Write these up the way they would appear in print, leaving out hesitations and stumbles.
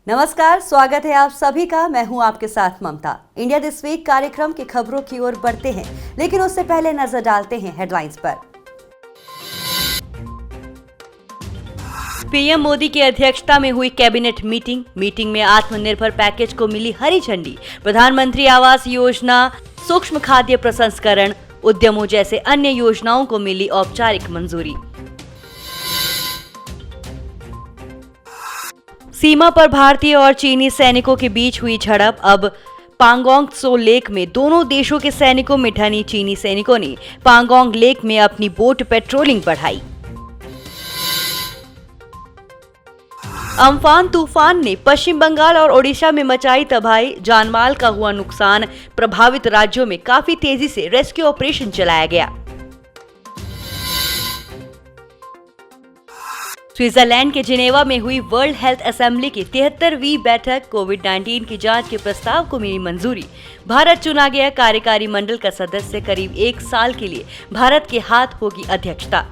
नमस्कार, स्वागत है आप सभी का। मैं हूं आपके साथ ममता। इंडिया दिस वीक कार्यक्रम की खबरों की ओर बढ़ते हैं, लेकिन उससे पहले नजर डालते हैं हेडलाइंस पर। पीएम मोदी की अध्यक्षता में हुई कैबिनेट मीटिंग में आत्मनिर्भर पैकेज को मिली हरी झंडी। प्रधानमंत्री आवास योजना, सूक्ष्म खाद्य प्रसंस्करण उद्यमों जैसे अन्य योजनाओं को मिली औपचारिक मंजूरी। सीमा पर भारतीय और चीनी सैनिकों के बीच हुई झड़प। अब पांगोंग त्सो लेक में दोनों देशों के सैनिकों में ठनी चीनी सैनिकों ने पांगोंग लेक में अपनी बोट पेट्रोलिंग बढ़ाई। अम्फान तूफान ने पश्चिम बंगाल और ओडिशा में मचाई तबाही, जानमाल का हुआ नुकसान। प्रभावित राज्यों में काफी तेजी से रेस्क्यू ऑपरेशन चलाया गया। स्विट्जरलैंड के जिनेवा में हुई वर्ल्ड हेल्थ असेंबली की 73वीं बैठक। कोविड-19 की जांच के प्रस्ताव को मिली मंजूरी। भारत चुना गया कार्यकारी मंडल का सदस्य। करीब 1 साल के लिए भारत के हाथ होगी अध्यक्षता।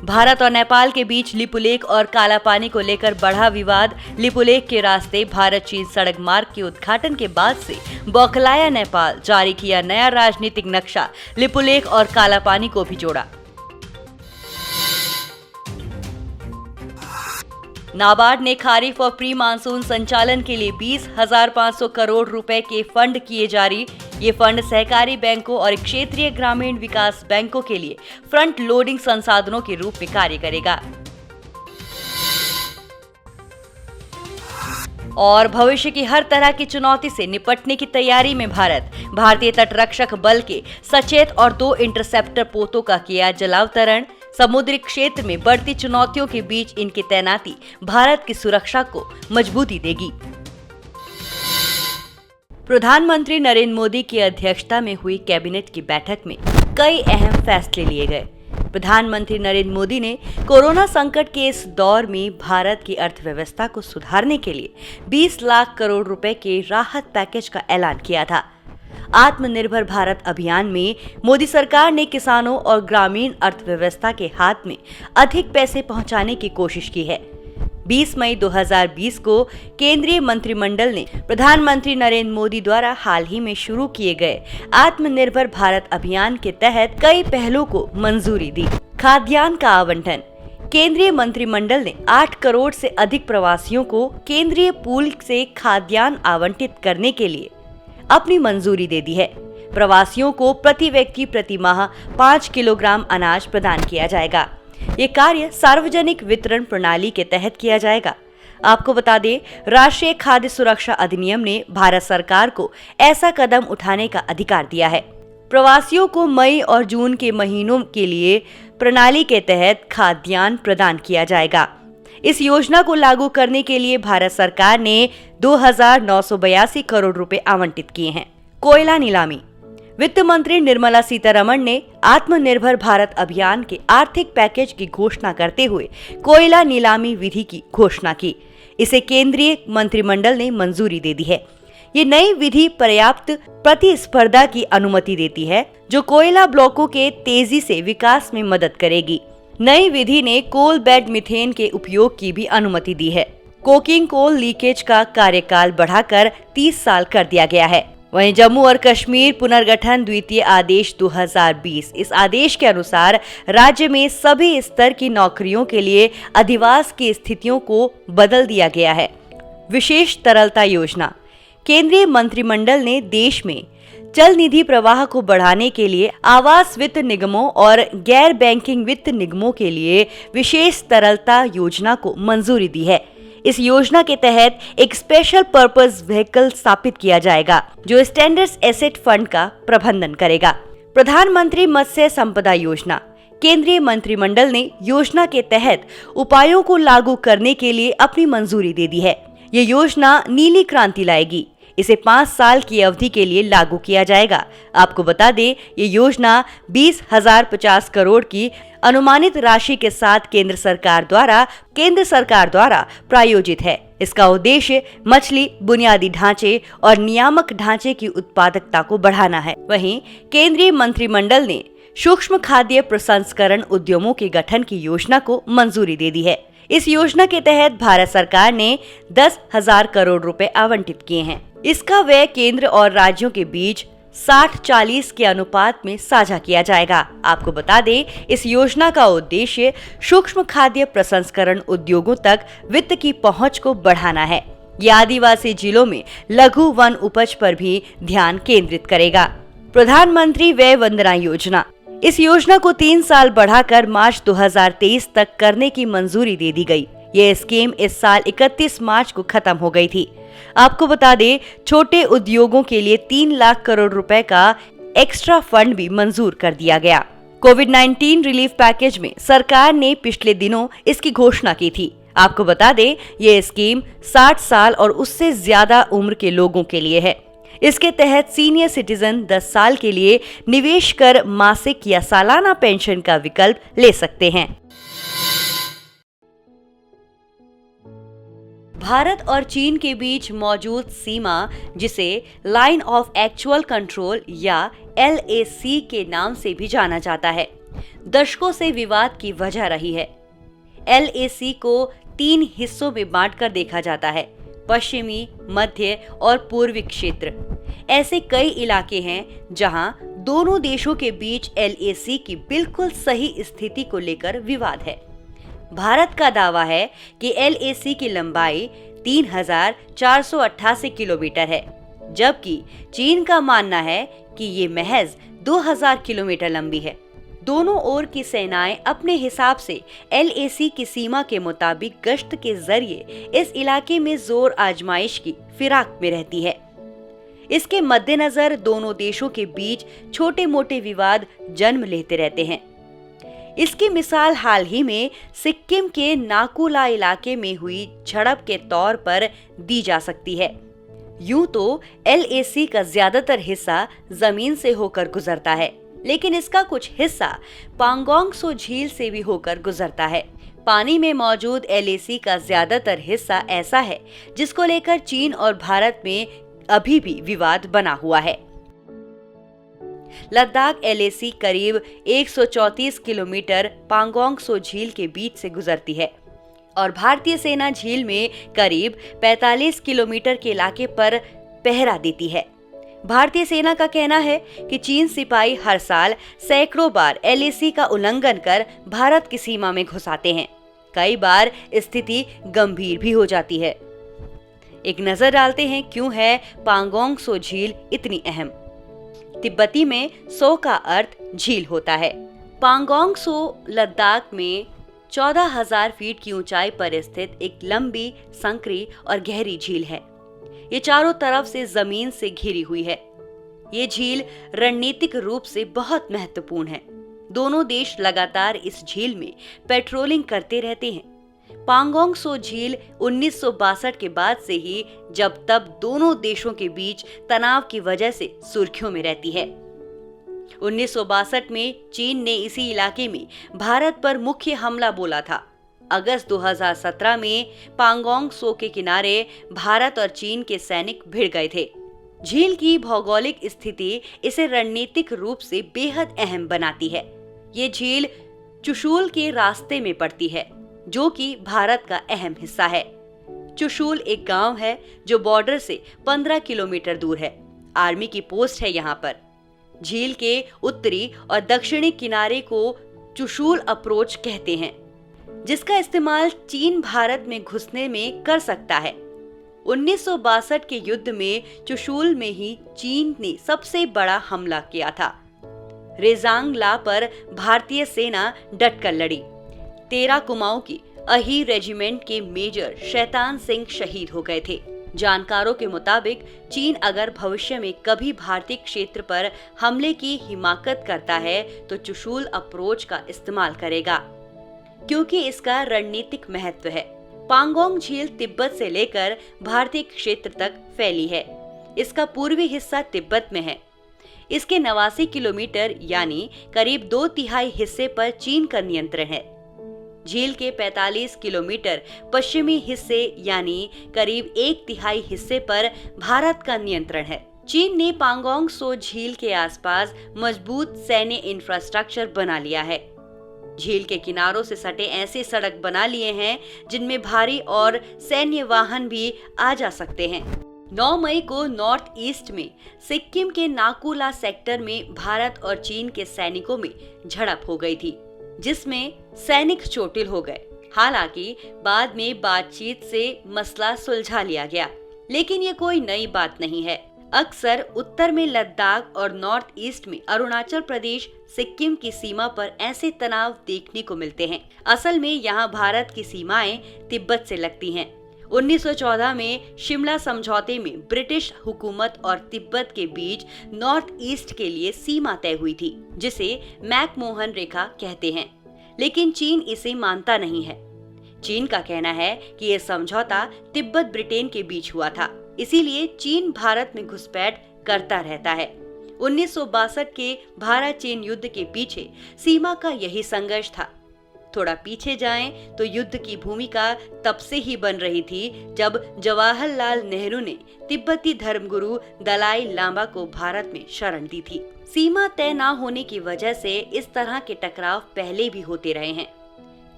भारत और नेपाल के बीच लिपुलेख और कालापानी को लेकर बढ़ा विवाद। लिपुलेख के रास्ते भारत चीन सड़क मार्ग के उद्घाटन के बाद से बौखलाया नेपाल। जारी किया नया राजनीतिक नक्शा, लिपुलेख और कालापानी को भी जोड़ा। नाबार्ड ने खरीफ और प्री मानसून संचालन के लिए 20,500 करोड़ रुपए के फंड किए जारी। ये फंड सहकारी बैंकों और क्षेत्रीय ग्रामीण विकास बैंकों के लिए फ्रंट लोडिंग संसाधनों के रूप में कार्य करेगा। और भविष्य की हर तरह की चुनौती से निपटने की तैयारी में भारत। भारतीय तटरक्षक बल के सचेत और 2 इंटरसेप्टर पोतों का किया जलावतरण। समुद्री क्षेत्र में बढ़ती चुनौतियों के बीच इनकी तैनाती भारत की सुरक्षा को मजबूती देगी। प्रधानमंत्री नरेंद्र मोदी की अध्यक्षता में हुई कैबिनेट की बैठक में कई अहम फैसले लिए गए। प्रधानमंत्री नरेंद्र मोदी ने कोरोना संकट के इस दौर में भारत की अर्थव्यवस्था को सुधारने के लिए 20 लाख करोड़ रुपए के राहत पैकेज का ऐलान किया था। आत्मनिर्भर भारत अभियान में मोदी सरकार ने किसानों और ग्रामीण अर्थव्यवस्था के हाथ में अधिक पैसे पहुंचाने की कोशिश की है। 20 मई 2020 को केंद्रीय मंत्रिमंडल ने प्रधानमंत्री नरेंद्र मोदी द्वारा हाल ही में शुरू किए गए आत्मनिर्भर भारत अभियान के तहत कई पहलों को मंजूरी दी। खाद्यान्न का आवंटन। केंद्रीय मंत्रिमंडल ने 8 करोड़ से अधिक प्रवासियों को केंद्रीय पूल से खाद्यान्न आवंटित करने के लिए अपनी मंजूरी दे दी है। प्रवासियों को प्रति व्यक्ति प्रति माह 5 किलोग्राम अनाज प्रदान किया जाएगा। ये कार्य सार्वजनिक वितरण प्रणाली के तहत किया जाएगा। आपको बता दें, राष्ट्रीय खाद्य सुरक्षा अधिनियम ने भारत सरकार को ऐसा कदम उठाने का अधिकार दिया है। प्रवासियों को मई और जून के महीनों के लिए प्रणाली के तहत खाद्यान्न प्रदान किया जाएगा। इस योजना को लागू करने के लिए भारत सरकार ने 2,982 करोड़ रुपए आवंटित किए हैं। कोयला नीलामी। वित्त मंत्री निर्मला सीतारमण ने आत्मनिर्भर भारत अभियान के आर्थिक पैकेज की घोषणा करते हुए कोयला नीलामी विधि की घोषणा की। इसे केंद्रीय मंत्रिमंडल ने मंजूरी दे दी है। ये नई विधि पर्याप्त प्रतिस्पर्धा की अनुमति देती है, जो कोयला ब्लॉकों के तेजी से विकास में मदद करेगी। नई विधि ने कोल बेड मीथेन के उपयोग की भी अनुमति दी है। कोकिंग कोल लीकेज का कार्यकाल बढ़ाकर 30 साल कर दिया गया है। वहीं जम्मू और कश्मीर पुनर्गठन द्वितीय आदेश 2020, इस आदेश के अनुसार राज्य में सभी स्तर की नौकरियों के लिए अधिवास की स्थितियों को बदल दिया गया है। विशेष तरलता योजना। केंद्रीय मंत्रिमंडल ने देश में चल निधि प्रवाह को बढ़ाने के लिए आवास वित्त निगमों और गैर बैंकिंग वित्त निगमों के लिए विशेष तरलता योजना को मंजूरी दी है। इस योजना के तहत एक स्पेशल पर्पस व्हीकल स्थापित किया जाएगा, जो स्टैंडर्ड एसेट फंड का प्रबंधन करेगा। प्रधानमंत्री मत्स्य संपदा योजना। केंद्रीय मंत्रिमंडल ने योजना के तहत उपायों को लागू करने के लिए अपनी मंजूरी दे दी है। ये योजना नीली क्रांति लाएगी। इसे 5 साल की अवधि के लिए लागू किया जाएगा। आपको बता दें, ये योजना 20,050 करोड़ की अनुमानित राशि के साथ केंद्र सरकार द्वारा प्रायोजित है। इसका उद्देश्य मछली बुनियादी ढांचे और नियामक ढांचे की उत्पादकता को बढ़ाना है। वहीं केंद्रीय मंत्रिमंडल ने सूक्ष्म खाद्य प्रसंस्करण उद्यमों के गठन की योजना को मंजूरी दे दी है। इस योजना के तहत भारत सरकार ने 10,000 करोड़ रुपए आवंटित किए हैं। इसका व्यय केंद्र और राज्यों के बीच 60-40 के अनुपात में साझा किया जाएगा। आपको बता दें, इस योजना का उद्देश्य सूक्ष्म खाद्य प्रसंस्करण उद्योगों तक वित्त की पहुंच को बढ़ाना है। ये आदिवासी जिलों में लघु वन उपज पर भी ध्यान केंद्रित करेगा। प्रधानमंत्री वय वंदना योजना, इस योजना को 3 साल बढ़ाकर मार्च 2023 तक करने की मंजूरी दे दी गई। ये स्कीम इस साल 31 मार्च को खत्म हो गई थी। आपको बता दें, छोटे उद्योगों के लिए 3 लाख करोड़ रुपए का एक्स्ट्रा फंड भी मंजूर कर दिया गया। कोविड-19 रिलीफ पैकेज में सरकार ने पिछले दिनों इसकी घोषणा की थी। आपको बता दें, ये स्कीम 60 साल और उससे ज्यादा उम्र के लोगों के लिए है। इसके तहत सीनियर सिटीजन 10 साल के लिए निवेश कर मासिक या सालाना पेंशन का विकल्प ले सकते हैं। भारत और चीन के बीच मौजूद सीमा, जिसे लाइन ऑफ एक्चुअल कंट्रोल या LAC के नाम से भी जाना जाता है, दशकों से विवाद की वजह रही है। LAC को 3 हिस्सों में बांटकर देखा जाता है: पश्चिमी, मध्य और पूर्वी क्षेत्र। ऐसे कई इलाके हैं जहां दोनों देशों के बीच LAC की बिल्कुल सही स्थिति को लेकर विवाद है। भारत का दावा है कि LAC की लंबाई 3,488 किलोमीटर है, जबकि चीन का मानना है कि ये महज 2,000 किलोमीटर लंबी है। दोनों ओर की सेनाएं अपने हिसाब से LAC की सीमा के मुताबिक गश्त के जरिए इस इलाके में जोर आजमाइश की फिराक में रहती है। इसके मद्देनजर दोनों देशों के बीच छोटे मोटे विवाद जन्म लेते रहते हैं। इसकी मिसाल हाल ही में सिक्किम के नाकुला इलाके में हुई झड़प के तौर पर दी जा सकती है। यूं तो LAC का ज्यादातर हिस्सा जमीन से होकर गुजरता है, लेकिन इसका कुछ हिस्सा पांगोंग सो झील से भी होकर गुजरता है। पानी में मौजूद LAC का ज्यादातर हिस्सा ऐसा है जिसको लेकर चीन और भारत में अभी भी विवाद बना हुआ है। लद्दाख LAC करीब 134 किलोमीटर पांगोंग सो झील के बीच से गुजरती है और भारतीय सेना झील में करीब 45 किलोमीटर के इलाके पर पहरा देती है। भारतीय सेना का कहना है कि चीन सिपाही हर साल सैकड़ों बार LAC का उल्लंघन कर भारत की सीमा में घुस आते हैं। कई बार स्थिति गंभीर भी हो जाती है। एक नजर डालते हैं क्यों है पांगोंग सो झील इतनी अहम। तिब्बती में सो का अर्थ झील होता है। पांगोंग सो लद्दाख में 14,000 फीट की ऊंचाई पर स्थित एक लंबी, संकरी और गहरी झील है। ये चारों तरफ से जमीन से घिरी हुई है। ये झील रणनीतिक रूप से बहुत महत्वपूर्ण है। दोनों देश लगातार इस झील में पेट्रोलिंग करते रहते हैं। पांगोंग सो झील 1962 के बाद से ही जब तब दोनों देशों के बीच तनाव की वजह से सुर्खियों में रहती है। 1962 में चीन ने इसी इलाके में भारत पर मुख्य हमला बोला था। अगस्त 2017 में पांगोंग सो के किनारे भारत और चीन के सैनिक भिड़ गए थे। झील की भौगोलिक स्थिति इसे रणनीतिक रूप से बेहद अहम बनाती है। ये झील चुशूल के रास्ते में पड़ती है, जो कि भारत का अहम हिस्सा है। चुशूल एक गांव है जो बॉर्डर से 15 किलोमीटर दूर है। आर्मी की पोस्ट है यहाँ पर। झील के उत्तरी और दक्षिणी किनारे को चुशूल अप्रोच कहते हैं, जिसका इस्तेमाल चीन भारत में घुसने में कर सकता है। 1962 के युद्ध में चुशूल में ही चीन ने सबसे बड़ा हमला किया था। रेजांग ला पर भारतीय सेना डटकर लड़ी। 13 कुमाऊं की अही रेजिमेंट के मेजर शैतान सिंह शहीद हो गए थे। जानकारों के मुताबिक चीन अगर भविष्य में कभी भारतीय क्षेत्र पर हमले की हिमाकत करता है तो चुशूल अप्रोच का इस्तेमाल करेगा, क्योंकि इसका रणनीतिक महत्व है। पांगोंग झील तिब्बत से लेकर भारतीय क्षेत्र तक फैली है। इसका पूर्वी हिस्सा तिब्बत में है। इसके 89 किलोमीटर यानी करीब 2/3 हिस्से पर चीन का नियंत्रण है। झील के 45 किलोमीटर पश्चिमी हिस्से यानी करीब 1/3 हिस्से पर भारत का नियंत्रण है। चीन ने पांगोंग सो झील के आसपास मजबूत सैन्य इंफ्रास्ट्रक्चर बना लिया है। झील के किनारों से सटे ऐसे सड़क बना लिए हैं जिनमें भारी और सैन्य वाहन भी आ जा सकते हैं। 9 मई को नॉर्थ ईस्ट में सिक्किम के नाकुला सेक्टर में भारत और चीन के सैनिकों में झड़प हो गई थी, जिसमें सैनिक चोटिल हो गए। हालांकि बाद में बातचीत से मसला सुलझा लिया गया, लेकिन ये कोई नई बात नहीं है। अक्सर उत्तर में लद्दाख और नॉर्थ ईस्ट में अरुणाचल प्रदेश सिक्किम की सीमा पर ऐसे तनाव देखने को मिलते हैं। असल में यहाँ भारत की सीमाएं तिब्बत से लगती हैं। 1914 में शिमला समझौते में ब्रिटिश हुकूमत और तिब्बत के बीच नॉर्थ ईस्ट के लिए सीमा तय हुई थी, जिसे मैकमोहन रेखा कहते हैं, लेकिन चीन इसे मानता नहीं है। चीन का कहना है कि यह समझौता तिब्बत ब्रिटेन के बीच हुआ था, इसीलिए चीन भारत में घुसपैठ करता रहता है। 1962 के भारत चीन युद्ध के पीछे सीमा का यही संघर्ष था। थोड़ा पीछे जाएं तो युद्ध की भूमिका तब से ही बन रही थी जब जवाहरलाल नेहरू ने तिब्बती धर्मगुरु दलाई लामा को भारत में शरण दी थी। सीमा तय न होने की वजह से इस तरह के टकराव पहले भी होते रहे हैं।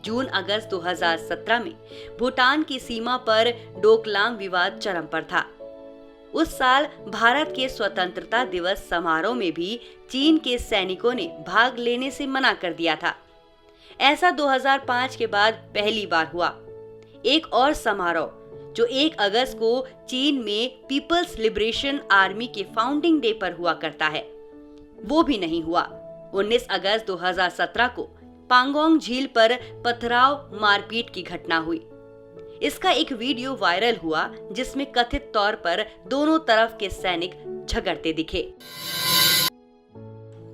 जून अगस्त 2017 में भूटान की सीमा पर डोकलाम विवाद चरम पर था। उस साल भारत के स्वतंत्रता दिवस समारोह में भी चीन के सैनिकों ने भाग लेने से मना कर दिया था। ऐसा 2005 के बाद पहली बार हुआ। एक और समारोह जो 1 अगस्त को चीन में पीपल्स लिबरेशन आर्मी के फाउंडिंग डे पर हुआ करता है, वो भी नहीं हुआ। 19 अगस्त 2017 को पांगोंग झील पर पथराव मारपीट की घटना हुई। इसका एक वीडियो वायरल हुआ जिसमें कथित तौर पर दोनों तरफ के सैनिक झगड़ते दिखे।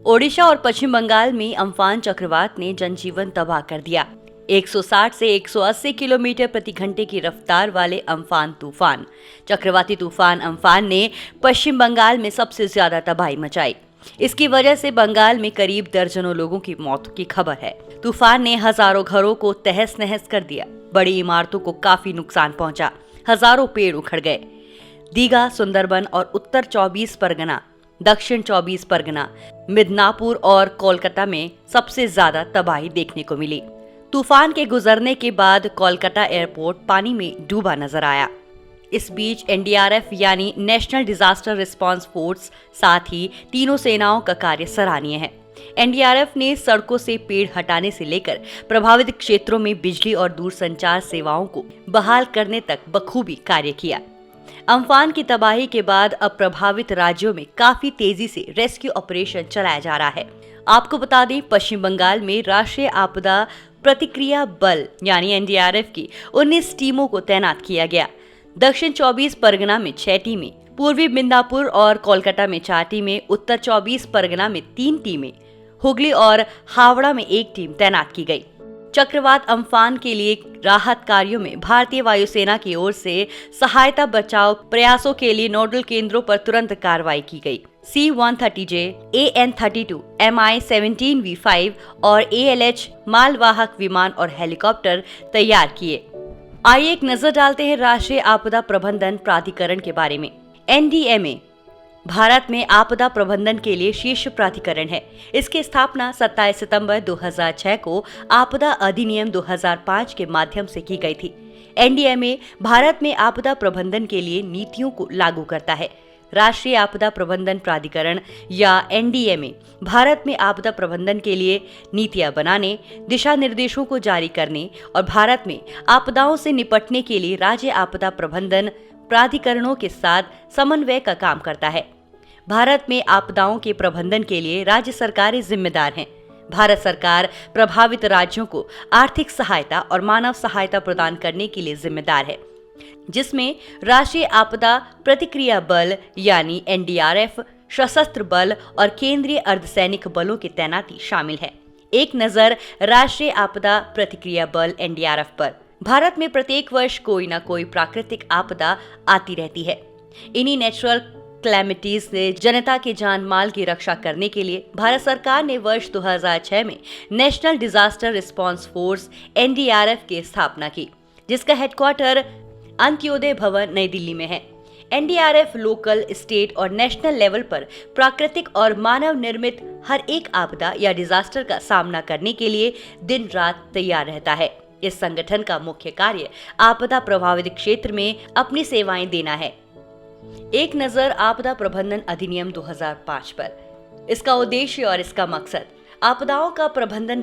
ओडिशा और पश्चिम बंगाल में अम्फान चक्रवात ने जनजीवन तबाह कर दिया। 160 से 180 किलोमीटर प्रति घंटे की रफ्तार वाले अम्फान तूफान चक्रवाती तूफान अम्फान ने पश्चिम बंगाल में सबसे ज्यादा तबाही मचाई। इसकी वजह से बंगाल में करीब दर्जनों लोगों की मौत की खबर है। तूफान ने हजारों घरों को तहस नहस कर दिया। बड़ी इमारतों को काफी नुकसान पहुंचा। हजारों पेड़ उखड़ गए। दीघा, सुंदरबन और उत्तर 24 परगना, दक्षिण 24 परगना, मिदनापुर और कोलकाता में सबसे ज्यादा तबाही देखने को मिली। तूफान के गुजरने के बाद कोलकाता एयरपोर्ट पानी में डूबा नजर आया। इस बीच एनडीआरएफ यानी नेशनल डिजास्टर रिस्पांस फोर्स, साथ ही तीनों सेनाओं का कार्य सराहनीय है। एनडीआरएफ ने सड़कों से पेड़ हटाने से लेकर प्रभावित क्षेत्रों में बिजली और दूरसंचार सेवाओं को बहाल करने तक बखूबी कार्य किया। अम्फान की तबाही के बाद अब प्रभावित राज्यों में काफी तेजी से रेस्क्यू ऑपरेशन चलाया जा रहा है। आपको बता दें, पश्चिम बंगाल में राष्ट्रीय आपदा प्रतिक्रिया बल यानी एनडीआरएफ की 19 टीमों को तैनात किया गया। दक्षिण 24 परगना में 6 टीमें, पूर्वी मिदनापुर और कोलकाता में 4 टीमें, उत्तर 24 परगना में 3 टीमें, हुगली और हावड़ा में 1 टीम तैनात की गई। चक्रवात अम्फान के लिए राहत कार्यों में भारतीय वायुसेना की ओर से सहायता बचाव प्रयासों के लिए नोडल केंद्रों पर तुरंत कार्रवाई की गई। C-130J, AN-32, Mi-17V5 और ALH मालवाहक विमान और हेलीकॉप्टर तैयार किए। आइए एक नजर डालते हैं राष्ट्रीय आपदा प्रबंधन प्राधिकरण के बारे में। NDMA भारत में आपदा प्रबंधन के लिए शीर्ष प्राधिकरण है। इसकी स्थापना 27 सितंबर 2006 को आपदा अधिनियम 2005 के माध्यम से की गई थी। NDMA भारत में आपदा प्रबंधन के लिए नीतियों को लागू करता है। राष्ट्रीय आपदा प्रबंधन प्राधिकरण या NDMA भारत में आपदा प्रबंधन के लिए नीतियां बनाने, दिशा निर्देशों को जारी करने और भारत में आपदाओं से निपटने के लिए राज्य आपदा प्रबंधन प्राधिकरणों के साथ समन्वय का काम करता है। भारत में आपदाओं के प्रबंधन के लिए राज्य सरकारें जिम्मेदार हैं। भारत सरकार प्रभावित राज्यों को आर्थिक सहायता और मानव सहायता प्रदान करने के लिए जिम्मेदार है, जिसमें राष्ट्रीय आपदा प्रतिक्रिया बल यानी NDRF, सशस्त्र बल और केंद्रीय अर्धसैनिक बलों की तैनाती शामिल है। एक नजर राष्ट्रीय आपदा प्रतिक्रिया बल NDRF पर। भारत में प्रत्येक वर्ष कोई न कोई प्राकृतिक आपदा आती रहती है। इन्हीं नेचुरल क्लैमिटीज से जनता के जान माल की रक्षा करने के लिए भारत सरकार ने वर्ष 2006 में national disaster response force NDRF की स्थापना की, जिसका हेडक्वार्टर अंत्योदय भवन नई दिल्ली में है। एनडीआरएफ लोकल, स्टेट और नेशनल लेवल पर प्राकृतिक और मानव निर्मित हर एक आपदा या डिजास्टर का सामना करने के लिए दिन रात तैयार रहता है। इस संगठन का मुख्य कार्य आपदा प्रभावित क्षेत्र में अपनी सेवाएं देना है। एक नजर आपदा प्रबंधन अधिनियम 2005 पर। इसका उद्देश्य और इसका मकसद आपदाओं का प्रबंधन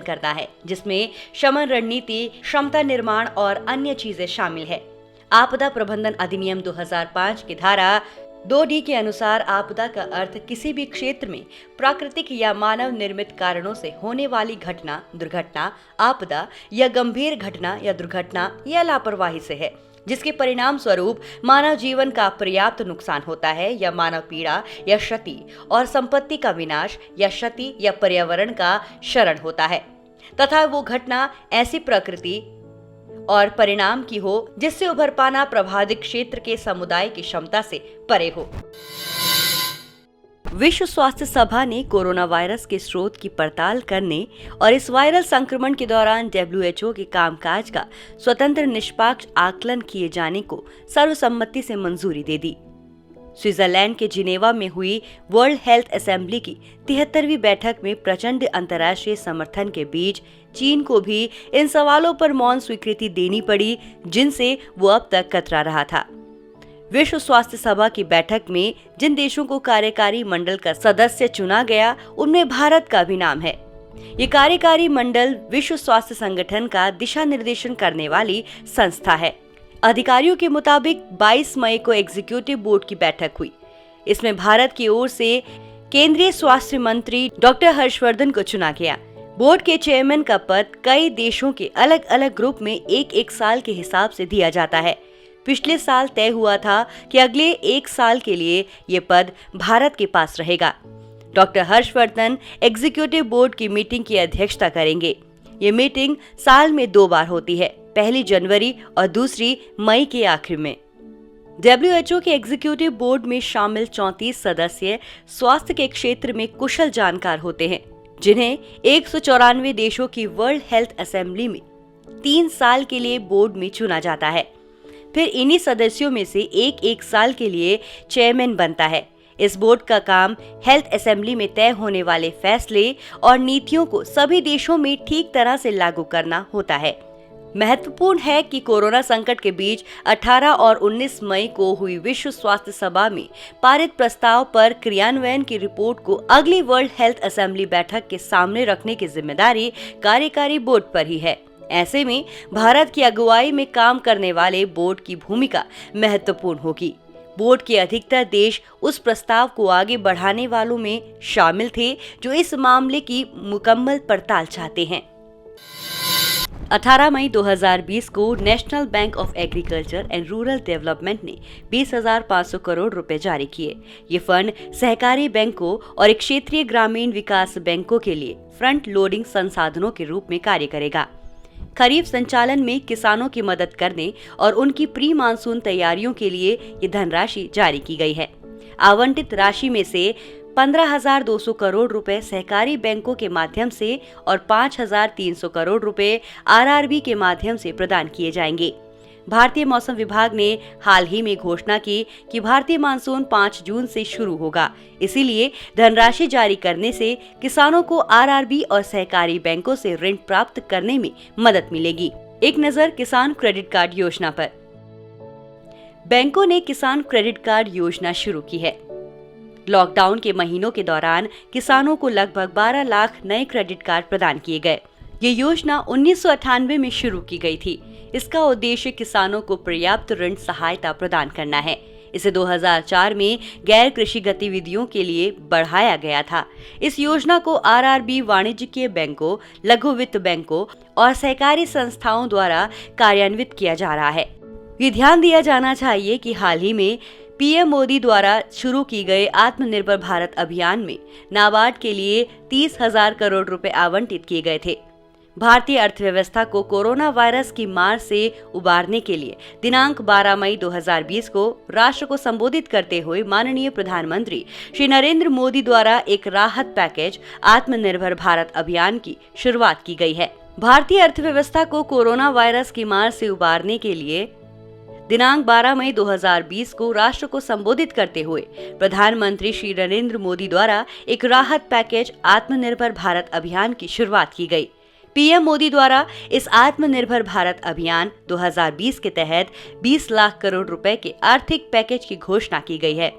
करना है, जिसमें शमन रणनीति, क्षमता निर्माण और अन्य चीजें शामिल है। आपदा प्रबंधन अधिनियम 2005 की धारा 2D के अनुसार आपदा का अर्थ किसी भी क्षेत्र में प्राकृतिक या मानव निर्मित कारणों से होने वाली घटना, दुर्घटना, आपदा या गंभीर घटना या दुर्घटना या लापरवाही से है, जिसके परिणाम स्वरूप मानव जीवन का पर्याप्त नुकसान होता है या मानव पीड़ा या क्षति और संपत्ति का विनाश या क्षति या पर्यावरण का क्षरण होता है, तथा वो घटना ऐसी प्रकृति और परिणाम की हो जिससे उभर पाना प्रभावित क्षेत्र के समुदाय की क्षमता से परे हो। विश्व स्वास्थ्य सभा ने कोरोना वायरस के स्रोत की पड़ताल करने और इस वायरल संक्रमण के दौरान WHO के कामकाज का स्वतंत्र निष्पक्ष आकलन किए जाने को सर्वसम्मति से मंजूरी दे दी। स्विट्जरलैंड के जिनेवा में हुई वर्ल्ड हेल्थ असेंबली की 73वीं बैठक में प्रचंड अंतर्राष्ट्रीय समर्थन के बीच चीन को भी इन सवालों पर मौन स्वीकृति देनी पड़ी, जिनसे वो अब तक कतरा रहा था। विश्व स्वास्थ्य सभा की बैठक में जिन देशों को कार्यकारी मंडल का सदस्य चुना गया, उनमें भारत का भी नाम है। ये कार्यकारी मंडल विश्व स्वास्थ्य संगठन का दिशा निर्देशन करने वाली संस्था है। अधिकारियों के मुताबिक 22 मई को एग्जीक्यूटिव बोर्ड की बैठक हुई। इसमें भारत की ओर से केंद्रीय स्वास्थ्य मंत्री डॉक्टर हर्षवर्धन को चुना गया। बोर्ड के चेयरमैन का पद कई देशों के अलग अलग ग्रुप में एक साल के हिसाब से दिया जाता है। पिछले साल तय हुआ था कि अगले 1 साल के लिए ये पद भारत के पास रहेगा। डॉक्टर हर्षवर्धन एग्जीक्यूटिव बोर्ड की मीटिंग की अध्यक्षता करेंगे। ये मीटिंग साल में 2 बार होती है, पहली जनवरी और दूसरी मई के आखिर में। WHO के एग्जीक्यूटिव बोर्ड में शामिल 34 सदस्य स्वास्थ्य के क्षेत्र में कुशल जानकार होते हैं, जिन्हें 194 देशों की वर्ल्ड हेल्थ असेंबली में 3 साल के लिए बोर्ड में चुना जाता है। फिर इन्हीं सदस्यों में से एक साल के लिए चेयरमैन बनता है। इस बोर्ड का काम हेल्थ असेंबली में तय होने वाले फैसले और नीतियों को सभी देशों में ठीक तरह से लागू करना होता है। महत्वपूर्ण है कि कोरोना संकट के बीच 18 और 19 मई को हुई विश्व स्वास्थ्य सभा में पारित प्रस्ताव पर क्रियान्वयन की रिपोर्ट को अगली वर्ल्ड हेल्थ असेंबली बैठक के सामने रखने की जिम्मेदारी कार्यकारी बोर्ड पर ही है। ऐसे में भारत की अगुवाई में काम करने वाले बोर्ड की भूमिका महत्वपूर्ण होगी। बोर्ड के अधिकतर देश उस प्रस्ताव को आगे बढ़ाने वालों में शामिल थे जो इस मामले की मुकम्मल पड़ताल चाहते हैं। 18 मई 2020 को national bank of agriculture and rural development ने 20,500 करोड़ रुपए जारी किए। ये फंड सहकारी बैंकों और क्षेत्रीय ग्रामीण विकास बैंकों के लिए फ्रंट लोडिंग संसाधनों के रूप में कार्य करेगा। खरीफ संचालन में किसानों की मदद करने और उनकी प्री मानसून तैयारियों के लिए ये धनराशि जारी की गई है। आवंटित राशि में से 15,200 करोड़ रुपए सहकारी बैंकों के माध्यम से और 5,300 करोड़ रुपए आरआरबी के माध्यम से प्रदान किए जाएंगे। भारतीय मौसम विभाग ने हाल ही में घोषणा की कि भारतीय मानसून 5 जून से शुरू होगा। इसीलिए धनराशि जारी करने से किसानों को आरआरबी और सहकारी बैंकों से ऋण प्राप्त करने में मदद मिलेगी। एक नजर किसान क्रेडिट कार्ड योजना पर। बैंकों ने किसान क्रेडिट कार्ड योजना शुरू की है। लॉकडाउन के महीनों के दौरान किसानों को लगभग 12 लाख नए क्रेडिट कार्ड प्रदान किए गए। ये योजना 1998 में शुरू की गई थी। इसका उद्देश्य किसानों को पर्याप्त ऋण सहायता प्रदान करना है। इसे 2004 में गैर कृषि गतिविधियों के लिए बढ़ाया गया था। इस योजना को आरआरबी, वाणिज्यिक बैंकों, लघु वित्त बैंकों और सहकारी संस्थाओं द्वारा कार्यान्वित किया जा रहा है। ये ध्यान दिया जाना चाहिए कि हाल ही में पीएम मोदी द्वारा शुरू की गए आत्मनिर्भर भारत अभियान में नाबार्ड के लिए 30,000 करोड़ रुपए आवंटित किए गए थे। भारतीय अर्थव्यवस्था को कोरोना वायरस की मार से उबारने के लिए दिनांक 12 मई 2020 को राष्ट्र को संबोधित करते हुए माननीय प्रधानमंत्री श्री नरेंद्र मोदी द्वारा एक राहत पैकेज आत्मनिर्भर भारत अभियान की शुरुआत की गई है। भारतीय अर्थव्यवस्था को कोरोना वायरस की मार से उबारने के लिए दिनांक 12 मई 2020 को राष्ट्र को संबोधित करते हुए प्रधानमंत्री श्री नरेंद्र मोदी द्वारा एक राहत पैकेज आत्मनिर्भर भारत अभियान की शुरुआत की गई। पीएम मोदी द्वारा इस आत्मनिर्भर भारत अभियान 2020 के तहत 20 लाख करोड़ रुपए के आर्थिक पैकेज की घोषणा की गई है।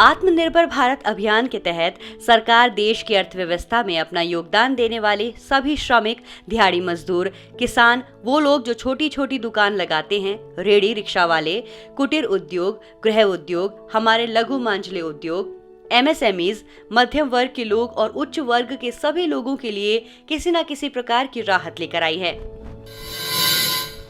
आत्मनिर्भर भारत अभियान के तहत सरकार देश की अर्थव्यवस्था में अपना योगदान देने वाले सभी श्रमिक, दिहाड़ी मजदूर, किसान, वो लोग जो छोटी छोटी दुकान लगाते हैं, रेहड़ी रिक्शा वाले, कुटीर उद्योग, गृह उद्योग, हमारे लघु मंझले उद्योग, एमएसएमईज, मध्यम वर्ग के लोग और उच्च वर्ग के सभी लोगों के लिए किसी न किसी प्रकार की राहत लेकर आई है।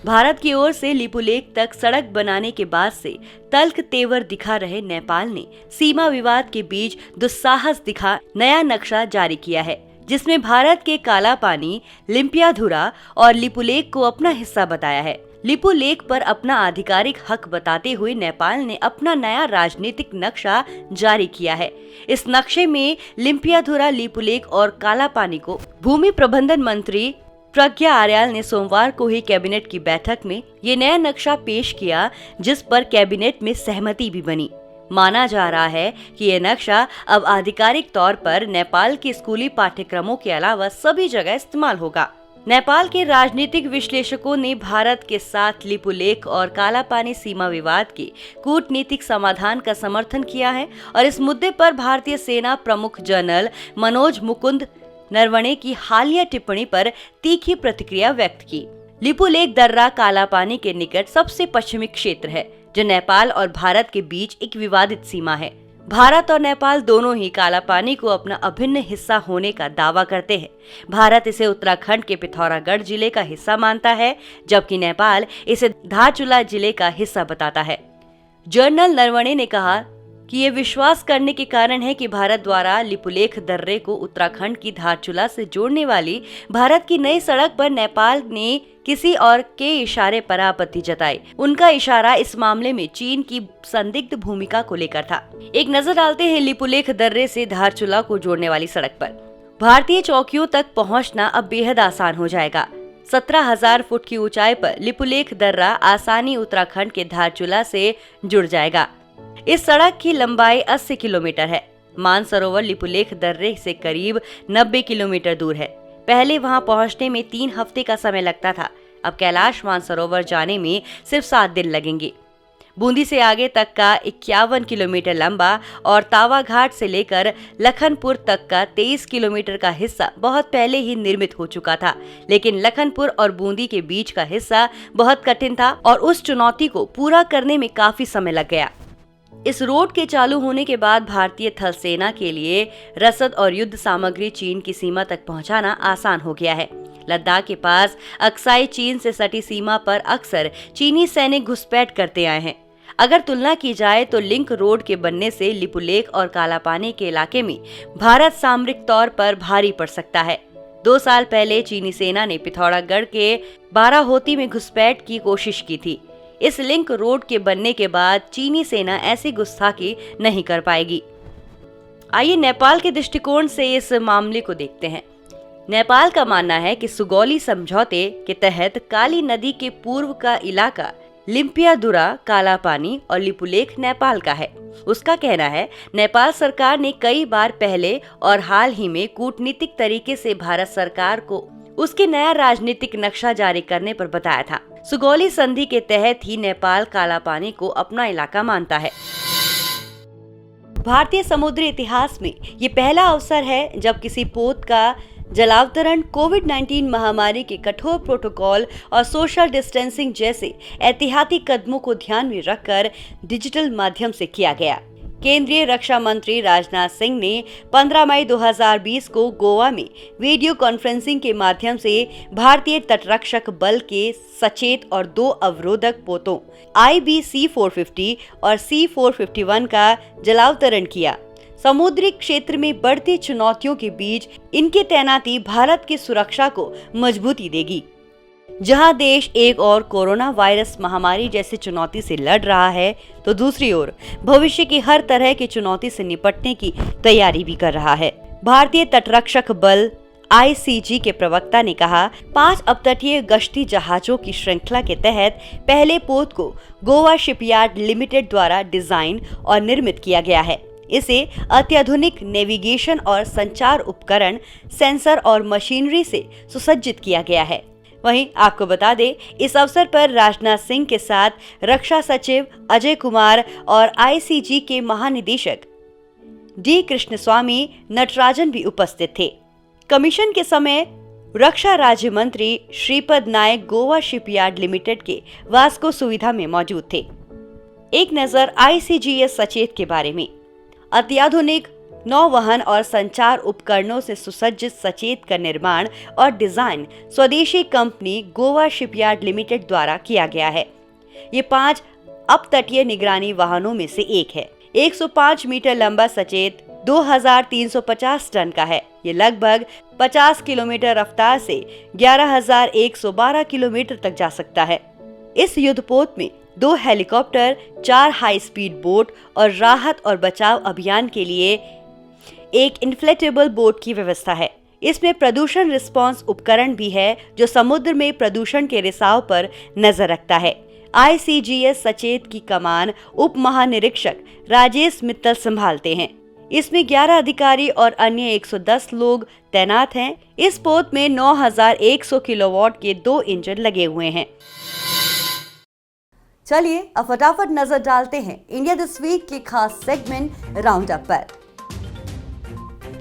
भारत की ओर से लिपुलेख तक सड़क बनाने के बाद से तल्ख तेवर दिखा रहे नेपाल ने सीमा विवाद के बीच दुस्साहस दिखा नया नक्शा जारी किया है, जिसमें भारत के काला पानी, लिम्पियाधुरा और लिपुलेख को अपना हिस्सा बताया है। लिपुलेख पर अपना आधिकारिक हक बताते हुए नेपाल ने अपना नया राजनीतिक नक्शा जारी किया है। इस नक्शे में लिम्पियाधुरा, लिपुलेख और काला पानी को भूमि प्रबंधन मंत्री प्रज्ञा आर्याल ने सोमवार को ही कैबिनेट की बैठक में ये नया नक्शा पेश किया, जिस पर कैबिनेट में सहमति भी बनी। माना जा रहा है कि ये नक्शा अब आधिकारिक तौर पर नेपाल के स्कूली पाठ्यक्रमों के अलावा सभी जगह इस्तेमाल होगा। नेपाल के राजनीतिक विश्लेषकों ने भारत के साथ लिपुलेख और काला पानी सीमा विवाद के कूटनीतिक समाधान का समर्थन किया है और इस मुद्दे पर भारतीय सेना प्रमुख जनरल मनोज मुकुंद नरवणे की हालिया टिप्पणी पर तीखी प्रतिक्रिया व्यक्त की। लिपुलेख दर्रा काला पानी के निकट सबसे पश्चिमी क्षेत्र है, जो नेपाल और भारत के बीच एक विवादित सीमा है। भारत और नेपाल दोनों ही काला पानी को अपना अभिन्न हिस्सा होने का दावा करते हैं। भारत इसे उत्तराखंड के पिथौरागढ़ जिले का हिस्सा मानता है, जबकि नेपाल इसे धारचूला जिले का हिस्सा बताता है। जनरल नरवणे ने कहा कि ये विश्वास करने के कारण है कि भारत द्वारा लिपुलेख दर्रे को उत्तराखंड की धारचूला से जोड़ने वाली भारत की नई सड़क पर नेपाल ने किसी और के इशारे पर आपत्ति जताई। उनका इशारा इस मामले में चीन की संदिग्ध भूमिका को लेकर था। एक नजर डालते हैं लिपुलेख दर्रे से धारचूला को जोड़ने वाली सड़क पर। भारतीय चौकियों तक पहुँचना अब बेहद आसान हो जाएगा। 17,000 फुट की ऊंचाई पर लिपुलेख दर्रा आसानी उत्तराखंड के धारचूला से जुड़ जाएगा। इस सड़क की लंबाई 80 किलोमीटर है। मानसरोवर लिपुलेख दर्रे से करीब 90 किलोमीटर दूर है। पहले वहां पहुंचने में 3 हफ्ते का समय लगता था। अब कैलाश मानसरोवर जाने में सिर्फ 7 दिन लगेंगे। बूंदी से आगे तक का 51 किलोमीटर लंबा और तावा घाट से लेकर लखनपुर तक का 23 किलोमीटर का हिस्सा बहुत पहले ही निर्मित हो चुका था, लेकिन लखनपुर और बूंदी के बीच का हिस्सा बहुत कठिन था और उस चुनौती को पूरा करने में काफी समय लग गया। इस रोड के चालू होने के बाद भारतीय थल सेना के लिए रसद और युद्ध सामग्री चीन की सीमा तक पहुंचाना आसान हो गया है। लद्दाख के पास अक्साई चीन से सटी सीमा पर अक्सर चीनी सैनिक घुसपैठ करते आए हैं। अगर तुलना की जाए तो लिंक रोड के बनने से लिपुलेख और काला पानी के इलाके में भारत सामरिक तौर पर भारी पड़ सकता है। 2 साल पहले चीनी सेना ने पिथौरागढ़ के बाराहोती में घुसपैठ की कोशिश की थी। इस लिंक रोड के बनने के बाद चीनी सेना ऐसी गुस्ताखी नहीं कर पाएगी। आइए नेपाल के दृष्टिकोण से इस मामले को देखते हैं। नेपाल का मानना है कि सुगौली समझौते के तहत काली नदी के पूर्व का इलाका लिम्पियाधुरा, काला पानी और लिपुलेख नेपाल का है। उसका कहना है नेपाल सरकार ने कई बार पहले और हाल ही में कूटनीतिक तरीके से भारत सरकार को उसके नया राजनीतिक नक्शा जारी करने पर बताया था। सुगौली संधि के तहत ही नेपाल काला पानी को अपना इलाका मानता है। भारतीय समुद्री इतिहास में ये पहला अवसर है जब किसी पोत का जलावतरण कोविड-19 महामारी के कठोर प्रोटोकॉल और सोशल डिस्टेंसिंग जैसे एहतियाती कदमों को ध्यान में रखकर डिजिटल माध्यम से किया गया। केंद्रीय रक्षा मंत्री राजनाथ सिंह ने 15 मई 2020 को गोवा में वीडियो कॉन्फ्रेंसिंग के माध्यम से भारतीय तटरक्षक बल के सचेत और 2 अवरोधक पोतों IBC-450 और C-451 का जलावतरण किया। समुद्री क्षेत्र में बढ़ती चुनौतियों के बीच इनकी तैनाती भारत की सुरक्षा को मजबूती देगी। जहां देश एक ओर कोरोना वायरस महामारी जैसी चुनौती से लड़ रहा है, तो दूसरी ओर भविष्य की हर तरह की चुनौती से निपटने की तैयारी भी कर रहा है। भारतीय तटरक्षक बल ICG के प्रवक्ता ने कहा, 5 अपतटीय गश्ती जहाजों की श्रृंखला के तहत पहले पोत को गोवा शिपयार्ड लिमिटेड द्वारा डिजाइन और निर्मित किया गया है। इसे अत्याधुनिक नेविगेशन और संचार उपकरण, सेंसर और मशीनरी से सुसज्जित किया गया है। वहीं आपको बता दें, इस अवसर पर राजनाथ सिंह के साथ रक्षा सचिव अजय कुमार और ICG के महानिदेशक D कृष्णस्वामी नटराजन भी उपस्थित थे। कमीशन के समय रक्षा राज्य मंत्री श्रीपद नायक गोवा शिपयार्ड लिमिटेड के वास्को सुविधा में मौजूद थे। एक नजर ICGS सचेत के बारे में। अत्याधुनिक नौवहन और संचार उपकरणों से सुसज्जित सचेत का निर्माण और डिजाइन स्वदेशी कंपनी गोवा शिपयार्ड लिमिटेड द्वारा किया गया है। ये 5 अपतटीय निगरानी वाहनों में से एक है। 105 मीटर लंबा सचेत 2350 टन का है। ये लगभग 50 किलोमीटर रफ्तार से 11112 किलोमीटर तक जा सकता है। इस युद्धपोत में 2 हेलीकॉप्टर, 4 हाई स्पीड बोट और राहत और बचाव अभियान के लिए एक इन्फ्लेटेबल बोट की व्यवस्था है। इसमें प्रदूषण रिस्पांस उपकरण भी है जो समुद्र में प्रदूषण के रिसाव पर नजर रखता है। ICGS सचेत की कमान उप महानिरीक्षक राजेश मित्तल संभालते हैं। इसमें 11 अधिकारी और अन्य 110 लोग तैनात हैं। इस पोत में 9100 किलोवाट के 2 इंजन लगे हुए हैं। चलिए अब फटाफट नजर डालते हैं इंडिया दिस वीक के खास सेगमेंट राउंड अप पर।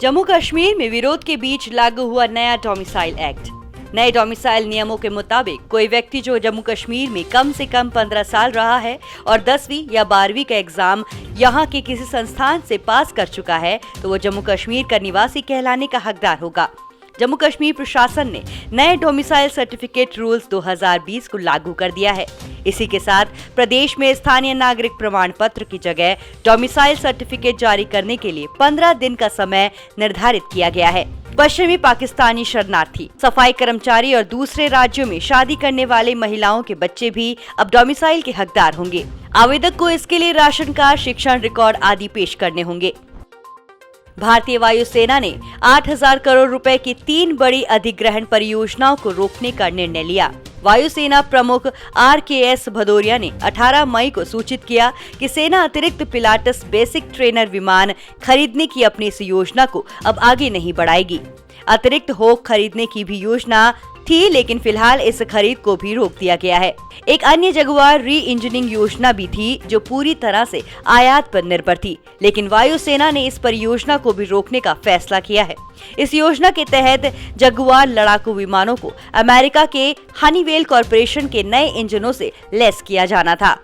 जम्मू कश्मीर में विरोध के बीच लागू हुआ नया डोमिसाइल एक्ट। नए डोमिसाइल नियमों के मुताबिक कोई व्यक्ति जो जम्मू कश्मीर में कम से कम 15 साल रहा है और 10वीं या 12वीं का एग्जाम यहाँ के किसी संस्थान से पास कर चुका है तो वो जम्मू कश्मीर का निवासी कहलाने का हकदार होगा। जम्मू कश्मीर प्रशासन ने नए डोमिसाइल सर्टिफिकेट रूल्स 2020 को लागू कर दिया है। इसी के साथ प्रदेश में स्थानीय नागरिक प्रमाण पत्र की जगह डोमिसाइल सर्टिफिकेट जारी करने के लिए 15 दिन का समय निर्धारित किया गया है। पश्चिमी पाकिस्तानी शरणार्थी, सफाई कर्मचारी और दूसरे राज्यों में शादी करने वाले महिलाओं के बच्चे भी अब डोमिसाइल के हकदार होंगे। आवेदक को इसके लिए राशन कार्ड, शिक्षण रिकॉर्ड आदि पेश करने होंगे। भारतीय वायुसेना ने 8000 करोड़ रुपए की 3 बड़ी अधिग्रहण परियोजनाओं को रोकने का निर्णय लिया। वायुसेना प्रमुख RKS भदौरिया ने 18 मई को सूचित किया कि सेना अतिरिक्त पिलाटस बेसिक ट्रेनर विमान खरीदने की अपनी इस योजना को अब आगे नहीं बढ़ाएगी। अतिरिक्त होक खरीदने की भी योजना थी, लेकिन फिलहाल इस खरीद को भी रोक दिया गया है। एक अन्य जगुआर री इंजनिंग योजना भी थी जो पूरी तरह से आयात पर निर्भर थी, लेकिन वायुसेना ने इस परियोजना को भी रोकने का फैसला किया है। इस योजना के तहत जगुआर लड़ाकू विमानों को अमेरिका के हनीवेल कॉरपोरेशन के नए इंजनों से लैस किया जाना था।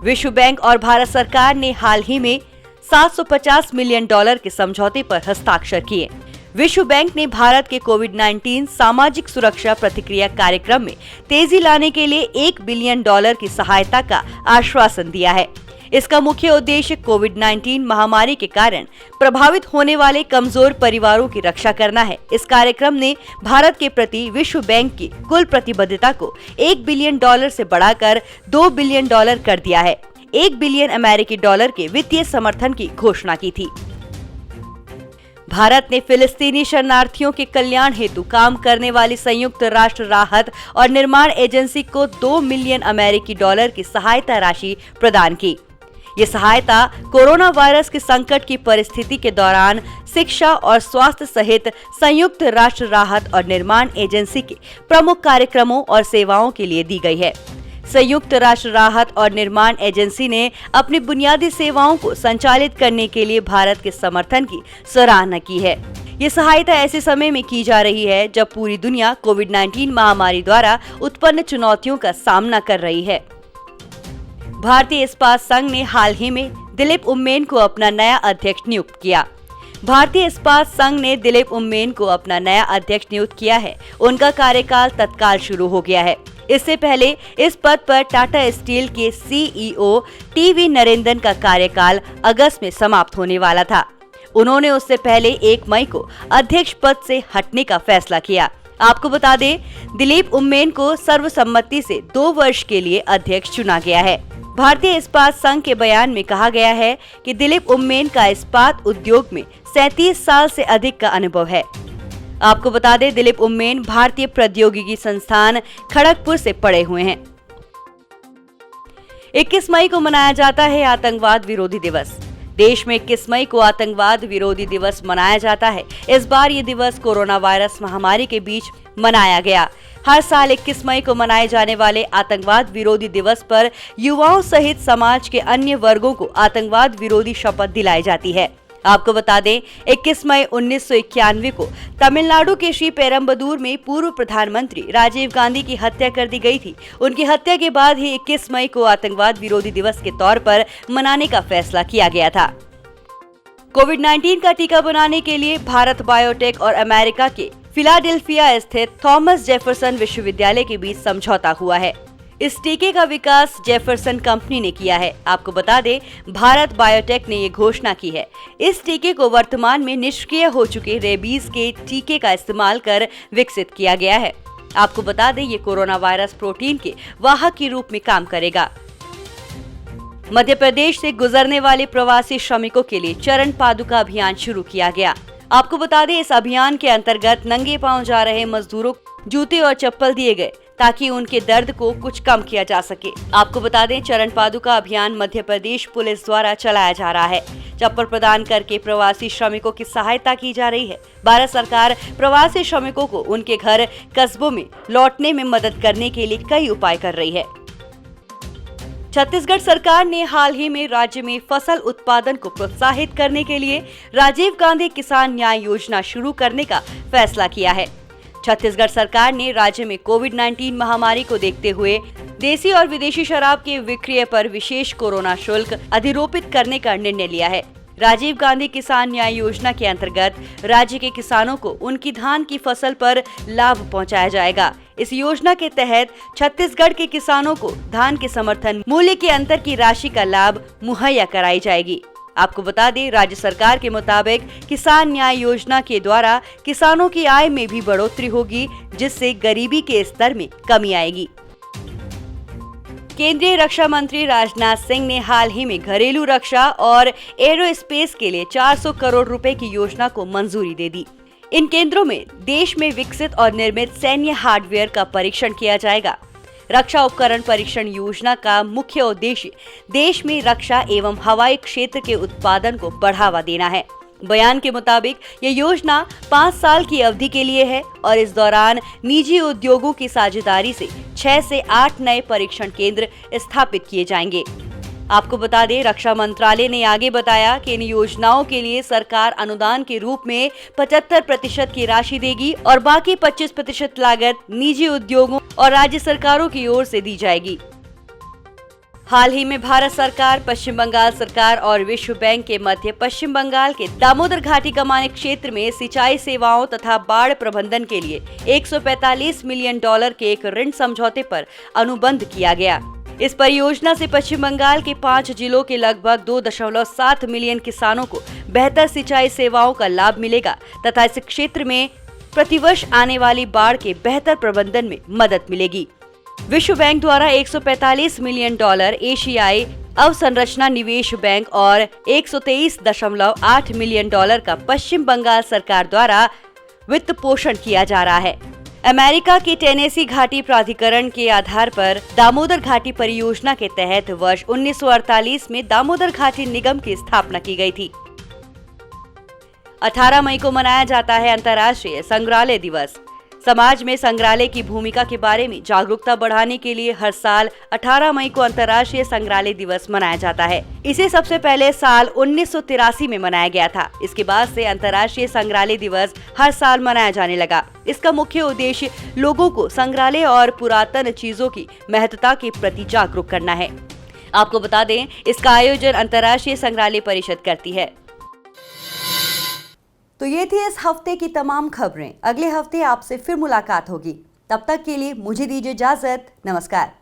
विश्व बैंक और भारत सरकार ने हाल ही में $750 मिलियन के समझौते पर हस्ताक्षर किए। विश्व बैंक ने भारत के कोविड-19 सामाजिक सुरक्षा प्रतिक्रिया कार्यक्रम में तेजी लाने के लिए $1 बिलियन की सहायता का आश्वासन दिया है। इसका मुख्य उद्देश्य कोविड-19 महामारी के कारण प्रभावित होने वाले कमजोर परिवारों की रक्षा करना है। इस कार्यक्रम ने भारत के प्रति विश्व बैंक की कुल प्रतिबद्धता को $1 बिलियन से बढ़ाकर $2 बिलियन कर दिया है। $1 बिलियन अमेरिकी डॉलर के वित्तीय समर्थन की घोषणा की थी। भारत ने फिलिस्तीनी शरणार्थियों के कल्याण हेतु काम करने वाली संयुक्त राष्ट्र राहत और निर्माण एजेंसी को $2 मिलियन अमेरिकी डॉलर की सहायता राशि प्रदान की। ये सहायता कोरोना वायरस के संकट की परिस्थिति के दौरान शिक्षा और स्वास्थ्य सहित संयुक्त राष्ट्र राहत और निर्माण एजेंसी के प्रमुख कार्यक्रमों और सेवाओं के लिए दी गई है। संयुक्त राष्ट्र राहत और निर्माण एजेंसी ने अपनी बुनियादी सेवाओं को संचालित करने के लिए भारत के समर्थन की सराहना की है। ये सहायता ऐसे समय में की जा रही है जब पूरी दुनिया कोविड-19 महामारी द्वारा उत्पन्न चुनौतियों का सामना कर रही है। भारतीय इस्पात संघ ने हाल ही में दिलीप उम्मेन को अपना नया अध्यक्ष नियुक्त किया। भारतीय इस्पात संघ ने दिलीप उम्मेन को अपना नया अध्यक्ष नियुक्त किया है। उनका कार्यकाल तत्काल शुरू हो गया है। इससे पहले इस पद पर टाटा स्टील के CEO TV नरेंद्रन का कार्यकाल अगस्त में समाप्त होने वाला था। उन्होंने उससे पहले 1 मई को अध्यक्ष पद से हटने का फैसला किया। आपको बता दें, दिलीप उम्मेन को सर्वसम्मति से 2 वर्ष के लिए अध्यक्ष चुना गया है। भारतीय इस्पात संघ के बयान में कहा गया है कि दिलीप उम्मेन का इस्पात उद्योग में 37 साल से अधिक का अनुभव है। आपको बता दें, दिलीप उम्मेन भारतीय प्रौद्योगिकी संस्थान खड़गपुर से पढ़े हुए हैं। 21 मई को मनाया जाता है आतंकवाद विरोधी दिवस। देश में 21 मई को आतंकवाद विरोधी दिवस मनाया जाता है। इस बार ये दिवस कोरोना वायरस महामारी के बीच मनाया गया। हर साल 21 मई को मनाए जाने वाले आतंकवाद विरोधी दिवस पर युवाओं सहित समाज के अन्य वर्गों को आतंकवाद विरोधी शपथ दिलाई जाती है। आपको बता दें, 21 मई 1991 को तमिलनाडु के श्री पेरम्बदूर में पूर्व प्रधानमंत्री राजीव गांधी की हत्या कर दी गई थी। उनकी हत्या के बाद ही 21 मई को आतंकवाद विरोधी दिवस के तौर पर मनाने का फैसला किया गया था। कोविड-19 का टीका बनाने के लिए भारत बायोटेक और अमेरिका के फिलाडेल्फिया स्थित थॉमस जेफरसन विश्वविद्यालय के बीच समझौता हुआ है। इस टीके का विकास जेफरसन कंपनी ने किया है। आपको बता दें, भारत बायोटेक ने ये घोषणा की है। इस टीके को वर्तमान में निष्क्रिय हो चुके रेबीज के टीके का इस्तेमाल कर विकसित किया गया है। आपको बता दें, ये कोरोना वायरस प्रोटीन के वाहक के रूप में काम करेगा। मध्य प्रदेश से गुजरने वाले प्रवासी श्रमिकों के लिए चरण पादुका अभियान शुरू किया गया। आपको बता दें, इस अभियान के अंतर्गत नंगे पांव जा रहे मजदूरों को जूते और चप्पल दिए गए ताकि उनके दर्द को कुछ कम किया जा सके। आपको बता दें, चरण पादुका अभियान मध्य प्रदेश पुलिस द्वारा चलाया जा रहा है। चप्पल प्रदान करके प्रवासी श्रमिकों की सहायता की जा रही है। भारत सरकार प्रवासी श्रमिकों को उनके घर कस्बों में लौटने में मदद करने के लिए कई उपाय कर रही है। छत्तीसगढ़ सरकार ने हाल ही में राज्य में फसल उत्पादन को प्रोत्साहित करने के लिए राजीव गांधी किसान न्याय योजना शुरू करने का फैसला किया है। छत्तीसगढ़ सरकार ने राज्य में कोविड-19 महामारी को देखते हुए देसी और विदेशी शराब के विक्रय पर विशेष कोरोना शुल्क अधिरोपित करने का निर्णय लिया है। राजीव गांधी किसान न्याय योजना के अंतर्गत राज्य के किसानों को उनकी धान की फसल पर लाभ पहुंचाया जाएगा। इस योजना के तहत छत्तीसगढ़ के किसानों को धान के समर्थन मूल्य के अंतर की राशि का लाभ मुहैया कराई जाएगी। आपको बता दें, राज्य सरकार के मुताबिक किसान न्याय योजना के द्वारा किसानों की आय में भी बढ़ोतरी होगी, जिससे गरीबी के स्तर में कमी आएगी। केंद्रीय रक्षा मंत्री राजनाथ सिंह ने हाल ही में घरेलू रक्षा और एरोस्पेस के लिए 400 करोड़ रुपए की योजना को मंजूरी दे दी। इन केंद्रों में देश में विकसित और निर्मित सैन्य हार्डवेयर का परीक्षण किया जाएगा। रक्षा उपकरण परीक्षण योजना का मुख्य उद्देश्य देश में रक्षा एवं हवाई क्षेत्र के उत्पादन को बढ़ावा देना है। बयान के मुताबिक ये योजना 5 साल की अवधि के लिए है और इस दौरान निजी उद्योगों की साझेदारी से 6 से 8 नए परीक्षण केंद्र स्थापित किए जाएंगे। आपको बता दें, रक्षा मंत्रालय ने आगे बताया कि इन योजनाओं के लिए सरकार अनुदान के रूप में 75% की राशि देगी और बाकी 25% लागत निजी उद्योगों और राज्य सरकारों की ओर से दी जाएगी। हाल ही में भारत सरकार, पश्चिम बंगाल सरकार और विश्व बैंक के मध्य पश्चिम बंगाल के दामोदर घाटी कमाने क्षेत्र में सिंचाई सेवाओं तथा बाढ़ प्रबंधन के लिए $145 मिलियन के एक ऋण समझौते पर अनुबंध किया गया। इस परियोजना से पश्चिम बंगाल के 5 जिलों के लगभग 2.7 मिलियन किसानों को बेहतर सिंचाई सेवाओं का लाभ मिलेगा तथा इस क्षेत्र में प्रतिवर्ष आने वाली बाढ़ के बेहतर प्रबंधन में मदद मिलेगी। विश्व बैंक द्वारा $145 मिलियन एशियाई अवसंरचना निवेश बैंक और $123.8 मिलियन का पश्चिम बंगाल सरकार द्वारा वित्त पोषण किया जा रहा है। अमेरिका के टेनेसी घाटी प्राधिकरण के आधार पर दामोदर घाटी परियोजना के तहत वर्ष 1948 में दामोदर घाटी निगम की स्थापना की गई थी। 18 मई को मनाया जाता है अंतर्राष्ट्रीय संग्रहालय दिवस। समाज में संग्रहालय की भूमिका के बारे में जागरूकता बढ़ाने के लिए हर साल 18 मई को अंतर्राष्ट्रीय संग्रहालय दिवस मनाया जाता है। इसे सबसे पहले साल 1983 में मनाया गया था। इसके बाद से अंतर्राष्ट्रीय संग्रहालय दिवस हर साल मनाया जाने लगा। इसका मुख्य उद्देश्य लोगों को संग्रहालय और पुरातन चीजों की महत्ता के प्रति जागरूक करना है। आपको बता दें, इसका आयोजन अंतर्राष्ट्रीय संग्रहालय परिषद करती है। तो ये थी इस हफ्ते की तमाम खबरें। अगले हफ्ते आपसे फिर मुलाकात होगी। तब तक के लिए मुझे दीजिए इजाजत। नमस्कार।